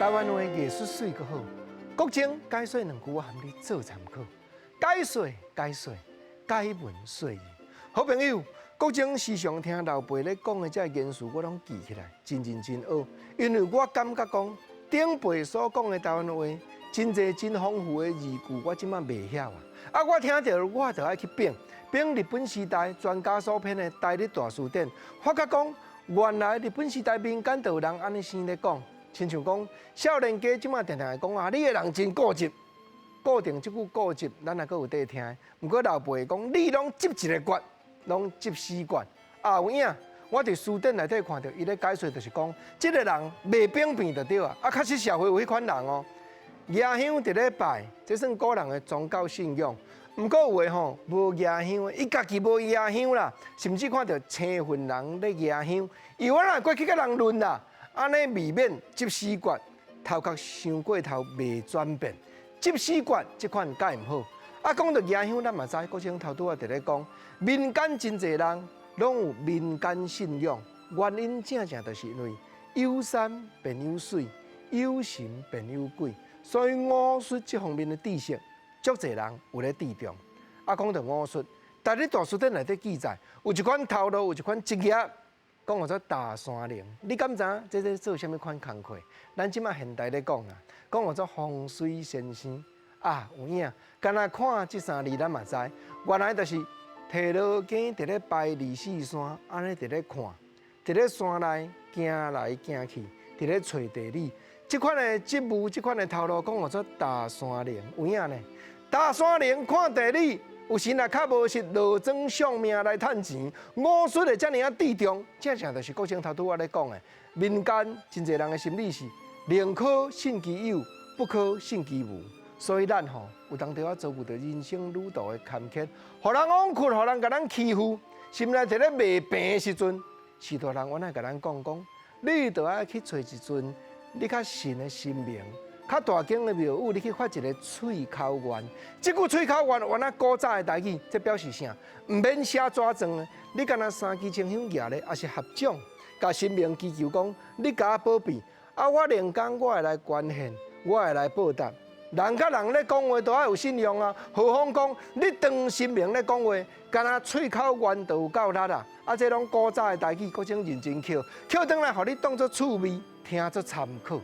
台湾话艺术水阁好，国情解说两句，我含你做参考。解说，解文说义。好朋友，国情时常听老辈咧讲的这言词，我拢记起来，真学。因为我感觉讲，长辈所讲的台湾话，真侪真丰富的字句，我即马袂晓啊。啊，我听到我就爱去变日本时代专家所编的大日大词典，发觉讲，原来日本时代民间就有人安尼生咧讲。亲像讲，少年家即马常常会讲啊，你个人真固执，固定即句固执，咱也阁有在听。毋过老辈讲，你拢执一个决，拢执死决。啊，有影，我伫书店内底看到伊咧解说，就是讲，即个人袂兵变就对啊。啊，确实社会有迄款人哦，夜香伫咧拜，这算个人的宗教信仰。毋过有诶吼，无夜香的，伊家己无夜香啦，甚至看到青云人咧夜香，伊我若过去甲人论啦。安尼未免执死决，头壳想过头未转变，执死决即款介毋好。啊，讲到夜香，咱嘛知，国情头拄仔伫咧讲，民间真侪人拢有民间信仰，原因正就是因为有山便有水，有神便有鬼，所以巫术这方面的知识，足侪人有咧注重。啊，讲到巫术，大日大书典内底记载，有一款头路，有一款职业。讲我做大山灵，你敢知影这做啥物款工课？咱即马现代咧讲啊，讲我做风水先生啊，有影。干那看这三字，咱嘛知，原来就是摕落镜伫咧拜二四山，安尼伫咧看，伫咧山内行来行去，伫咧找地理。即款的职务，即款的头路，讲我做大山灵，有影呢？大山灵看地理。有时若较无是落庄相命来趁钱，巫术的遮尔啊注重，正就是国情头拄我咧讲的，民间真侪人的心理是宁可信其有，不可信其无。所以咱吼有当时啊遭遇到人生旅途的坎坷，互人枉屈，互人甲咱欺负，心内伫咧未平的时阵，许多人原来甲咱讲，你着爱去找一尊你较神的神明。较大间的庙宇，你去发一个喙口愿。这句喙口愿，原来古早的台语，这表示啥？唔免写纸状的，你敢若三支清香举咧，也是合掌，甲神明祈求讲，你甲我保庇，啊，我连讲我会来捐献，我会来报答。人甲人咧讲话都要有信用啊，何况讲你当神明咧讲话，敢若喙口愿都有够力啊！啊，这拢古早的台语，各种认真捡，捡倒来，互你当作趣味，听作参考。